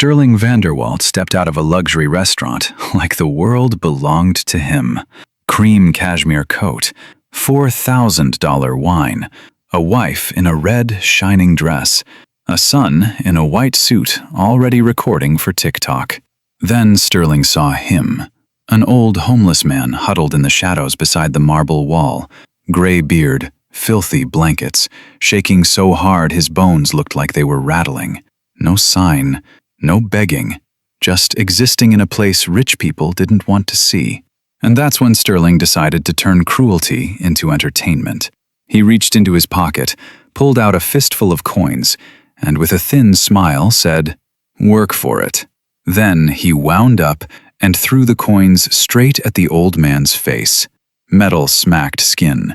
Sterling Vanderwalt stepped out of a luxury restaurant like the world belonged to him. Cream cashmere coat, $4,000 wine, a wife in a red, shining dress, a son in a white suit already recording for TikTok. Then Sterling saw him, an old homeless man huddled in the shadows beside the marble wall, gray beard, filthy blankets, shaking so hard his bones looked like they were rattling. No sign, no begging, just existing in a place rich people didn't want to see. And that's when Sterling decided to turn cruelty into entertainment. He reached into his pocket, pulled out a fistful of coins, and with a thin smile said, "Work for it." Then he wound up and threw the coins straight at the old man's face. Metal smacked skin.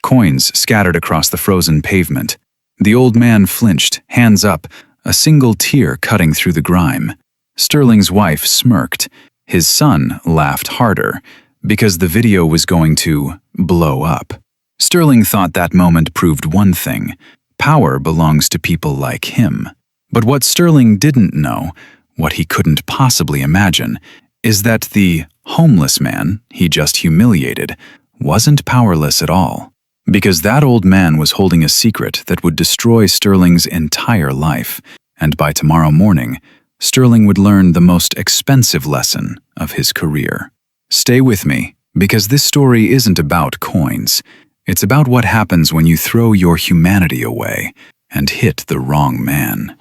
Coins scattered across the frozen pavement. The old man flinched, hands up, a single tear cutting through the grime. Sterling's wife smirked. His son laughed harder, because the video was going to blow up. Sterling thought that moment proved one thing: power belongs to people like him. But what Sterling didn't know, what he couldn't possibly imagine, is that the homeless man he just humiliated wasn't powerless at all. Because that old man was holding a secret that would destroy Sterling's entire life, and by tomorrow morning, Sterling would learn the most expensive lesson of his career. Stay with me, because this story isn't about coins. It's about what happens when you throw your humanity away and hit the wrong man.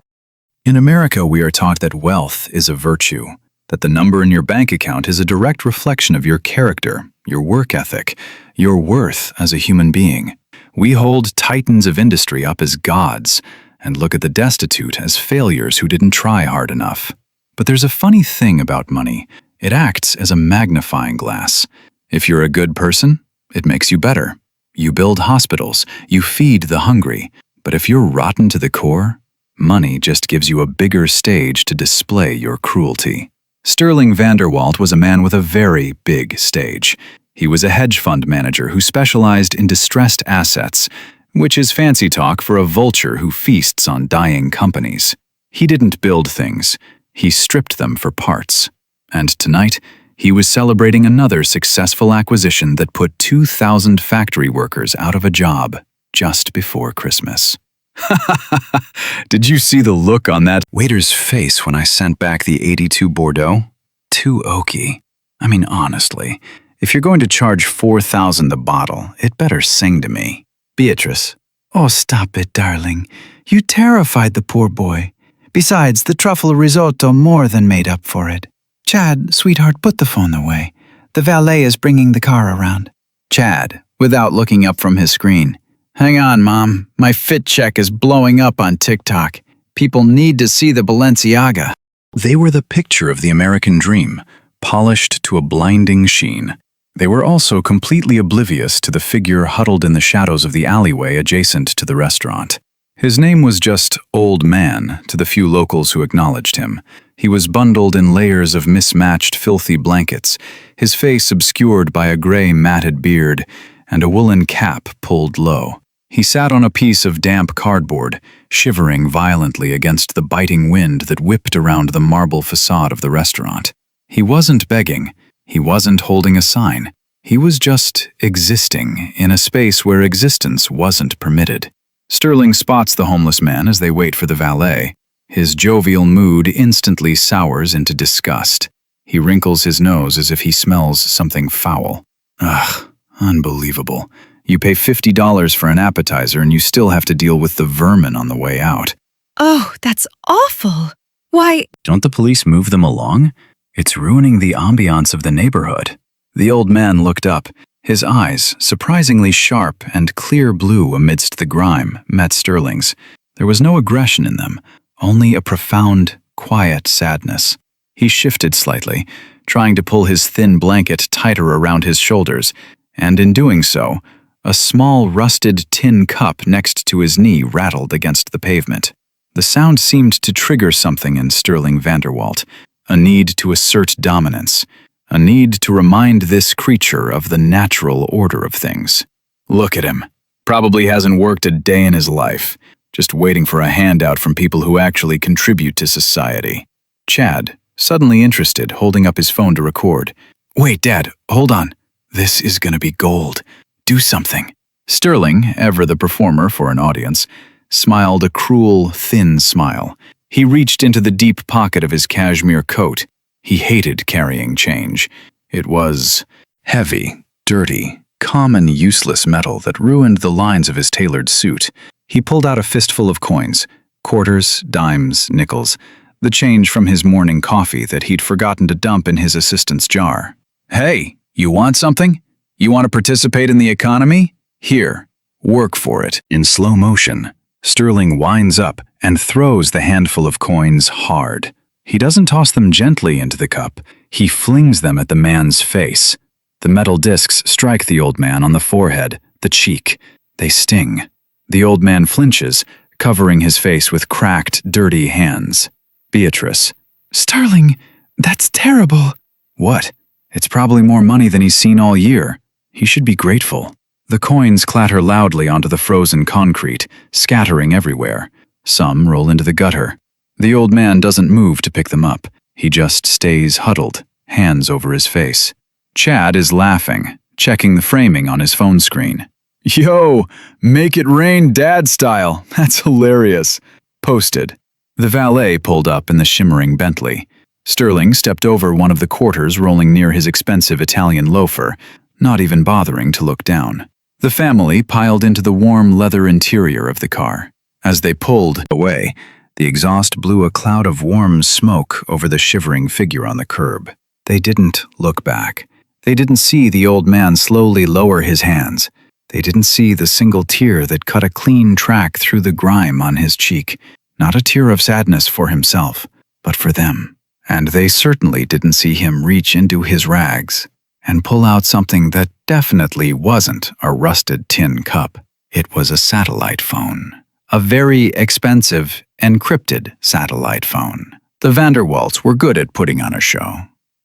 In America, we are taught that wealth is a virtue, that the number in your bank account is a direct reflection of your character, your work ethic, your worth as a human being. We hold titans of industry up as gods and look at the destitute as failures who didn't try hard enough. But there's a funny thing about money. It acts as a magnifying glass. If you're a good person, it makes you better. You build hospitals, you feed the hungry. But if you're rotten to the core, money just gives you a bigger stage to display your cruelty. Sterling Vanderwalt was a man with a very big stage. He was a hedge fund manager who specialized in distressed assets, which is fancy talk for a vulture who feasts on dying companies. He didn't build things, he stripped them for parts. And tonight, he was celebrating another successful acquisition that put 2,000 factory workers out of a job just before Christmas. Did you see the look on that waiter's face when I sent back the 82 Bordeaux? Too oaky. I mean, honestly, if you're going to charge $4,000 a bottle, it better sing to me. Beatrice. Oh, stop it, darling. You terrified the poor boy. Besides, the truffle risotto more than made up for it. Chad, sweetheart, put the phone away. The valet is bringing the car around. Chad, without looking up from his screen. Hang on, Mom. My fit check is blowing up on TikTok. People need to see the Balenciaga. They were the picture of the American dream, polished to a blinding sheen. They were also completely oblivious to the figure huddled in the shadows of the alleyway adjacent to the restaurant. His name was just Old Man to the few locals who acknowledged him. He was bundled in layers of mismatched filthy blankets, his face obscured by a gray matted beard and a woolen cap pulled low. He sat on a piece of damp cardboard, shivering violently against the biting wind that whipped around the marble facade of the restaurant. He wasn't begging. He wasn't holding a sign. He was just existing in a space where existence wasn't permitted. Sterling spots the homeless man as they wait for the valet. His jovial mood instantly sours into disgust. He wrinkles his nose as if he smells something foul. Ugh, unbelievable. You pay $50 for an appetizer and you still have to deal with the vermin on the way out. Oh, that's awful. Why? Don't the police move them along? It's ruining the ambiance of the neighborhood. The old man looked up. His eyes, surprisingly sharp and clear blue amidst the grime, met Sterling's. There was no aggression in them, only a profound, quiet sadness. He shifted slightly, trying to pull his thin blanket tighter around his shoulders, and in doing so, a small rusted tin cup next to his knee rattled against the pavement. The sound seemed to trigger something in Sterling Vanderwalt, a need to assert dominance, a need to remind this creature of the natural order of things. Look at him. Probably hasn't worked a day in his life, just waiting for a handout from people who actually contribute to society. Chad, suddenly interested, holding up his phone to record. Wait, Dad, hold on. This is gonna be gold. Do something. Sterling, ever the performer for an audience, smiled a cruel, thin smile. He reached into the deep pocket of his cashmere coat. He hated carrying change. It was heavy, dirty, common, useless metal that ruined the lines of his tailored suit. He pulled out a fistful of coins, quarters, dimes, nickels, the change from his morning coffee that he'd forgotten to dump in his assistant's jar. Hey, you want something? You want to participate in the economy? Here, work for it. In slow motion, Sterling winds up and throws the handful of coins hard. He doesn't toss them gently into the cup. He flings them at the man's face. The metal discs strike the old man on the forehead, the cheek. They sting. The old man flinches, covering his face with cracked, dirty hands. Beatrice. Sterling, that's terrible. What? It's probably more money than he's seen all year. He should be grateful. The coins clatter loudly onto the frozen concrete, scattering everywhere. Some roll into the gutter. The old man doesn't move to pick them up. He just stays huddled, hands over his face. Chad is laughing, checking the framing on his phone screen. Yo, make it rain dad style. That's hilarious. Posted. The valet pulled up in the shimmering Bentley. Sterling stepped over one of the quarters rolling near his expensive Italian loafer, not even bothering to look down. The family piled into the warm leather interior of the car. As they pulled away, the exhaust blew a cloud of warm smoke over the shivering figure on the curb. They didn't look back. They didn't see the old man slowly lower his hands. They didn't see the single tear that cut a clean track through the grime on his cheek. Not a tear of sadness for himself, but for them. And they certainly didn't see him reach into his rags and pull out something that definitely wasn't a rusted tin cup. It was a satellite phone. A very expensive, encrypted satellite phone. The Vanderwalts were good at putting on a show.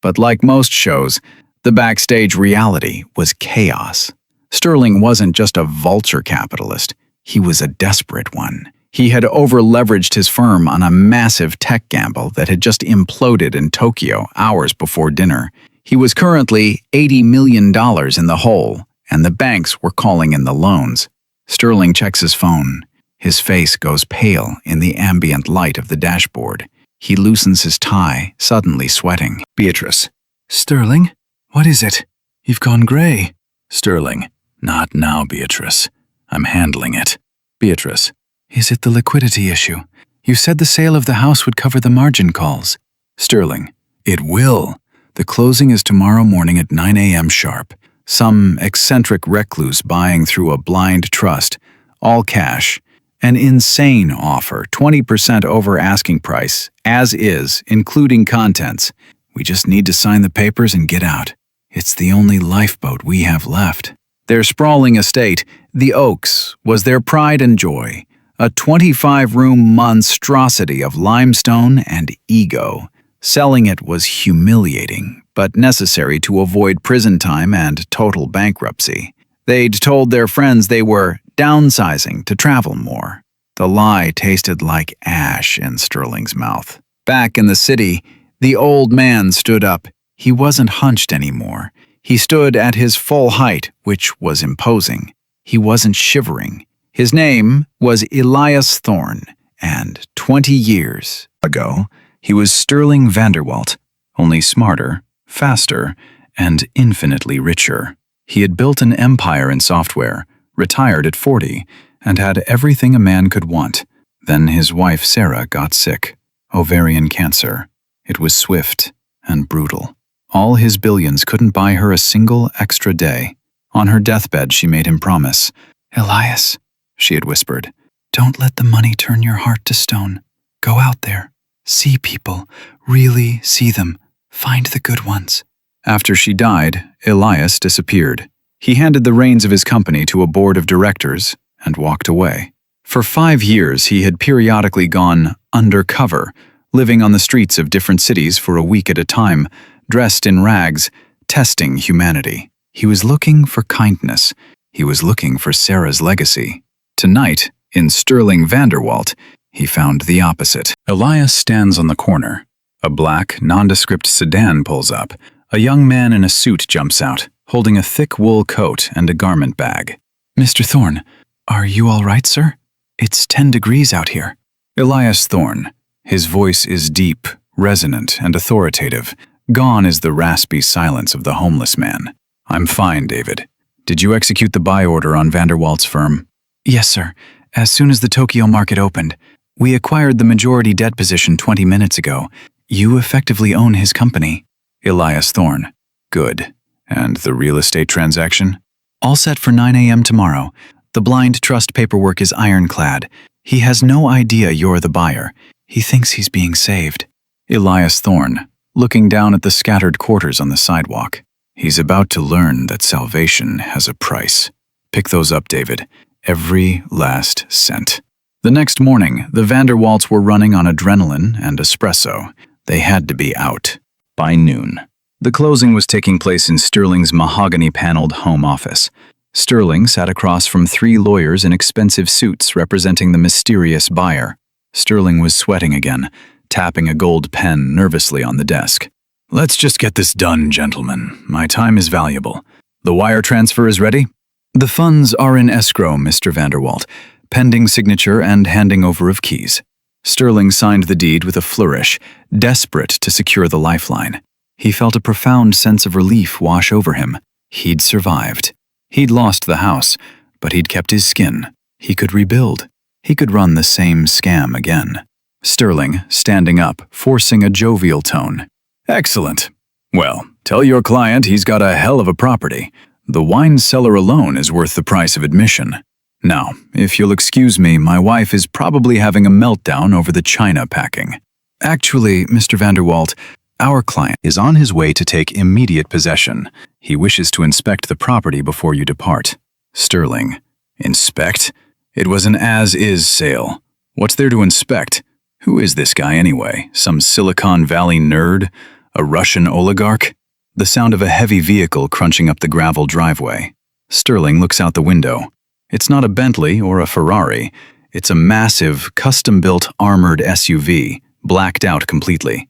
But like most shows, the backstage reality was chaos. Sterling wasn't just a vulture capitalist. He was a desperate one. He had over-leveraged his firm on a massive tech gamble that had just imploded in Tokyo hours before dinner. He was currently $80 million in the hole, and the banks were calling in the loans. Sterling checks his phone. His face goes pale in the ambient light of the dashboard. He loosens his tie, suddenly sweating. Beatrice. Sterling, what is it? You've gone gray. Sterling. Not now, Beatrice. I'm handling it. Beatrice. Is it the liquidity issue? You said the sale of the house would cover the margin calls. Sterling. It will. The closing is tomorrow morning at 9 a.m. sharp. Some eccentric recluse buying through a blind trust. All cash. An insane offer, 20% over asking price, as is, including contents. We just need to sign the papers and get out. It's the only lifeboat we have left. Their sprawling estate, the Oaks, was their pride and joy. A 25-room monstrosity of limestone and ego. Selling it was humiliating, but necessary to avoid prison time and total bankruptcy. They'd told their friends they were downsizing to travel more. The lie tasted like ash in Sterling's mouth. Back in the city, the old man stood up. He wasn't hunched anymore. He stood at his full height, which was imposing. He wasn't shivering. His name was Elias Thorne, and 20 years ago, he was Sterling Vanderwalt, only smarter, faster, and infinitely richer. He had built an empire in software, retired at 40, and had everything a man could want. Then his wife Sarah got sick, ovarian cancer. It was swift and brutal. All his billions couldn't buy her a single extra day. On her deathbed, she made him promise. Elias, she had whispered, don't let the money turn your heart to stone. Go out there, see people, really see them, find the good ones. After she died, Elias disappeared. He handed the reins of his company to a board of directors and walked away. For 5 years, he had periodically gone undercover, living on the streets of different cities for a week at a time, dressed in rags, testing humanity. He was looking for kindness. He was looking for Sarah's legacy. Tonight, in Sterling Vanderwalt, he found the opposite. Elias stands on the corner, A black, nondescript sedan pulls up. A young man in a suit jumps out, holding a thick wool coat and a garment bag. Mr. Thorne, are you all right, sir? It's 10 degrees out here. Elias Thorne. His voice is deep, resonant, and authoritative. Gone is the raspy silence of the homeless man. I'm fine, David. Did you execute the buy order on Vanderwalt's firm? Yes, sir. As soon as the Tokyo market opened. We acquired the majority debt position 20 minutes ago. You effectively own his company. Elias Thorne. Good. And the real estate transaction? All set for 9 a.m. tomorrow. The blind trust paperwork is ironclad. He has no idea you're the buyer. He thinks he's being saved. Elias Thorne, looking down at the scattered quarters on the sidewalk. He's about to learn that salvation has a price. Pick those up, David. Every last cent. The next morning, the Vanderwalts were running on adrenaline and espresso. They had to be out. By noon. The closing was taking place in Sterling's mahogany-paneled home office. Sterling sat across from 3 lawyers in expensive suits representing the mysterious buyer. Sterling was sweating again, tapping a gold pen nervously on the desk. Let's just get this done, gentlemen. My time is valuable. The wire transfer is ready? The funds are in escrow, Mr. Vanderwalt, pending signature and handing over of keys. Sterling signed the deed with a flourish, desperate to secure the lifeline. He felt a profound sense of relief wash over him. He'd survived. He'd lost the house, but he'd kept his skin. He could rebuild. He could run the same scam again. Sterling, standing up, forcing a jovial tone. Excellent. Well, tell your client he's got a hell of a property. The wine cellar alone is worth the price of admission. Now, if you'll excuse me, my wife is probably having a meltdown over the china packing. Actually, Mr. Vanderwalt, our client is on his way to take immediate possession. He wishes to inspect the property before you depart. Sterling. Inspect? It was an as-is sale. What's there to inspect? Who is this guy anyway? Some Silicon Valley nerd? A Russian oligarch? The sound of a heavy vehicle crunching up the gravel driveway. Sterling looks out the window. It's not a Bentley or a Ferrari. It's a massive, custom-built armored SUV, blacked out completely.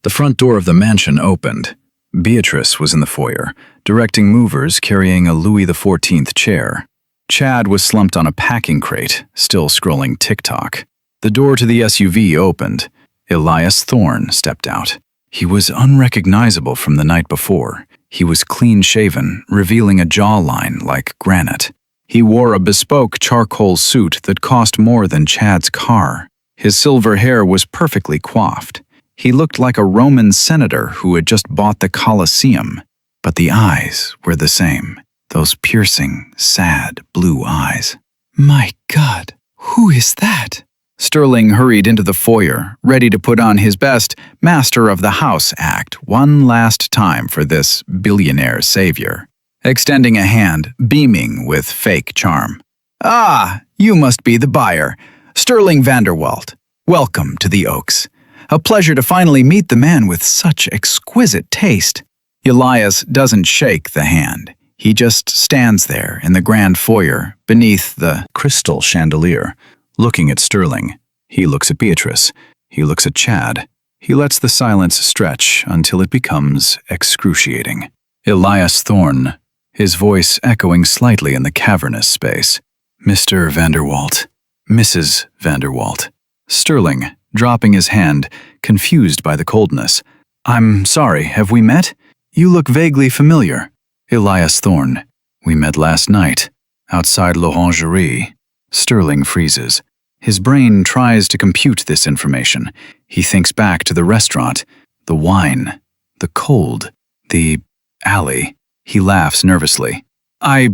The front door of the mansion opened. Beatrice was in the foyer, directing movers carrying a Louis XIV chair. Chad was slumped on a packing crate, still scrolling TikTok. The door to the SUV opened. Elias Thorne stepped out. He was unrecognizable from the night before. He was clean-shaven, revealing a jawline like granite. He wore a bespoke charcoal suit that cost more than Chad's car. His silver hair was perfectly coiffed. He looked like a Roman senator who had just bought the Colosseum. But the eyes were the same. Those piercing, sad, blue eyes. My God, who is that? Sterling hurried into the foyer, ready to put on his best master of the house act one last time for this billionaire savior, extending a hand, beaming with fake charm. Ah, you must be the buyer, Sterling Vanderwalt. Welcome to the Oaks. A pleasure to finally meet the man with such exquisite taste. Elias doesn't shake the hand. He just stands there in the grand foyer beneath the crystal chandelier, looking at Sterling. He looks at Beatrice. He looks at Chad. He lets the silence stretch until it becomes excruciating. Elias Thorne, his voice echoing slightly in the cavernous space. Mr. Vanderwalt. Mrs. Vanderwalt. Sterling, dropping his hand, confused by the coldness. I'm sorry, have we met? You look vaguely familiar. Elias Thorne. We met last night, outside l'Orangerie. Sterling freezes. His brain tries to compute this information. He thinks back to the restaurant, the wine, the cold, the alley. He laughs nervously. I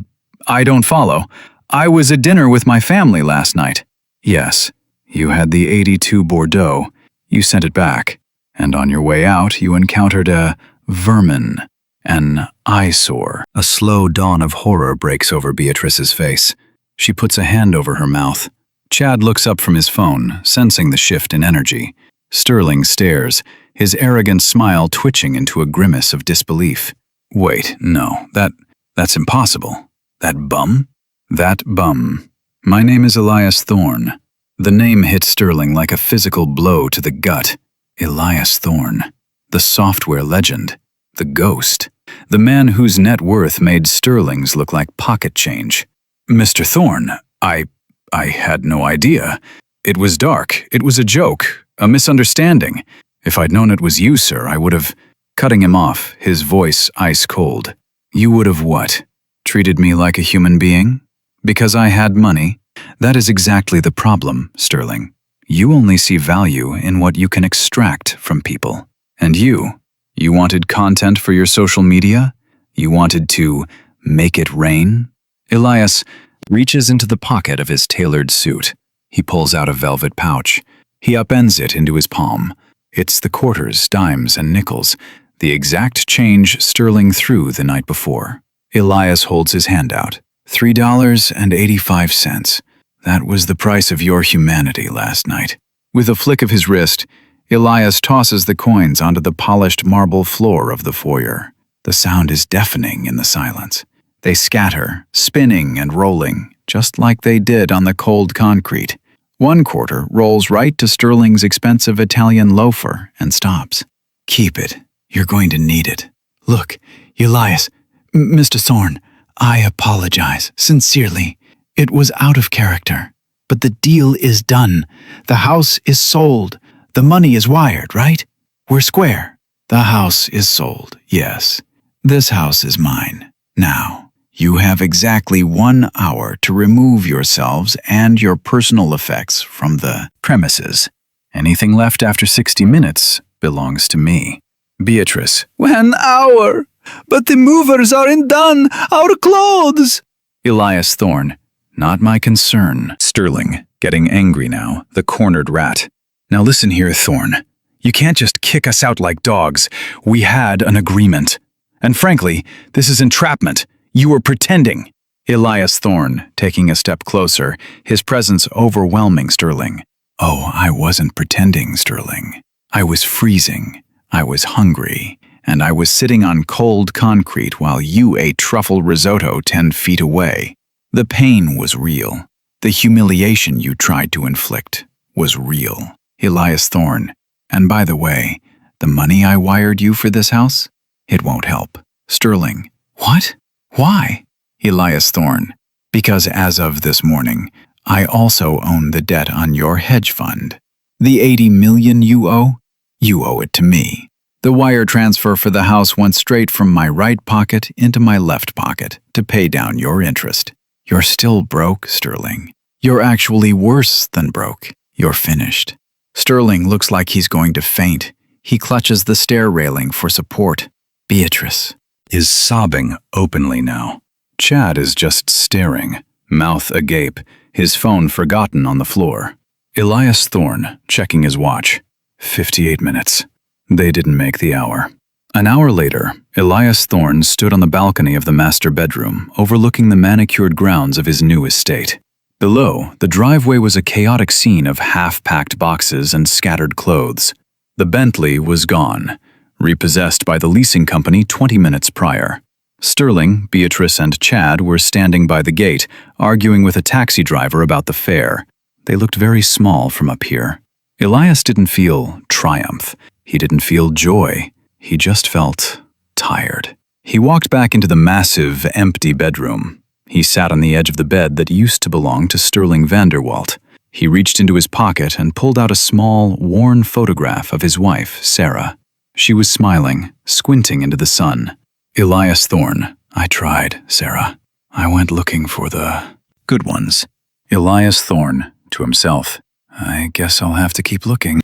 don't follow. I was at dinner with my family last night. Yes, you had the 82 Bordeaux. You sent it back. And on your way out, you encountered a vermin, an eyesore. A slow dawn of horror breaks over Beatrice's face. She puts a hand over her mouth. Chad looks up from his phone, sensing the shift in energy. Sterling stares, his arrogant smile twitching into a grimace of disbelief. Wait, no, that's impossible. That bum? That bum. My name is Elias Thorne. The name hit Sterling like a physical blow to the gut. Elias Thorne, the software legend, the ghost, the man whose net worth made sterlings look like pocket change. Mr. Thorne, I had no idea. It was dark. It was a joke, a misunderstanding. If I'd known it was you, sir, I would have... Cutting him off, his voice ice cold. You would have what? Treated me like a human being? Because I had money? That is exactly the problem, Sterling. You only see value in what you can extract from people. And you wanted content for your social media? You wanted to make it rain? Elias reaches into the pocket of his tailored suit. He pulls out a velvet pouch. He upends it into his palm. It's the quarters, dimes, and nickels, the exact change Sterling threw the night before. Elias holds his hand out. $3.85. That was the price of your humanity last night. With a flick of his wrist, Elias tosses the coins onto the polished marble floor of the foyer. The sound is deafening in the silence. They scatter, spinning and rolling, just like they did on the cold concrete. One quarter rolls right to Sterling's expensive Italian loafer and stops. Keep it. You're going to need it. Look, Elias, Mr. Thorne, I apologize, sincerely. It was out of character. But the deal is done. The house is sold. The money is wired, right? We're square. The house is sold, yes. This house is mine. Now, you have exactly 1 hour to remove yourselves and your personal effects from the premises. Anything left after 60 minutes belongs to me. Beatrice. 1 hour? But the movers aren't done. Our clothes! Elias Thorne. Not my concern. Sterling, getting angry now, the cornered rat. Now listen here, Thorne. You can't just kick us out like dogs. We had an agreement. And frankly, this is entrapment. You were pretending. Elias Thorne, taking a step closer, his presence overwhelming Sterling. Oh, I wasn't pretending, Sterling. I was freezing. I was hungry. And I was sitting on cold concrete while you ate truffle risotto 10 feet away. The pain was real. The humiliation you tried to inflict was real. Elias Thorne. And by the way, the money I wired you for this house? It won't help. Sterling. What? Why? Elias Thorne. Because as of this morning, I also own the debt on your hedge fund. The $80 million you owe it to me. The wire transfer for the house went straight from my right pocket into my left pocket to pay down your interest. You're still broke, Sterling. You're actually worse than broke. You're finished. Sterling looks like he's going to faint. He clutches the stair railing for support. Beatrice is sobbing openly now. Chad is just staring, mouth agape, his phone forgotten on the floor. Elias Thorne, checking his watch. 58 minutes. They didn't make the hour. An hour later, Elias Thorne stood on the balcony of the master bedroom, overlooking the manicured grounds of his new estate. Below, the driveway was a chaotic scene of half-packed boxes and scattered clothes. The Bentley was gone, repossessed by the leasing company 20 minutes prior. Sterling, Beatrice, and Chad were standing by the gate, arguing with a taxi driver about the fare. They looked very small from up here. Elias didn't feel triumph. He didn't feel joy. He just felt tired. He walked back into the massive, empty bedroom. He sat on the edge of the bed that used to belong to Sterling Vanderwalt. He reached into his pocket and pulled out a small, worn photograph of his wife, Sarah. She was smiling, squinting into the sun. Elias Thorne. I tried, Sarah. I went looking for the good ones. Elias Thorne, to himself. I guess I'll have to keep looking.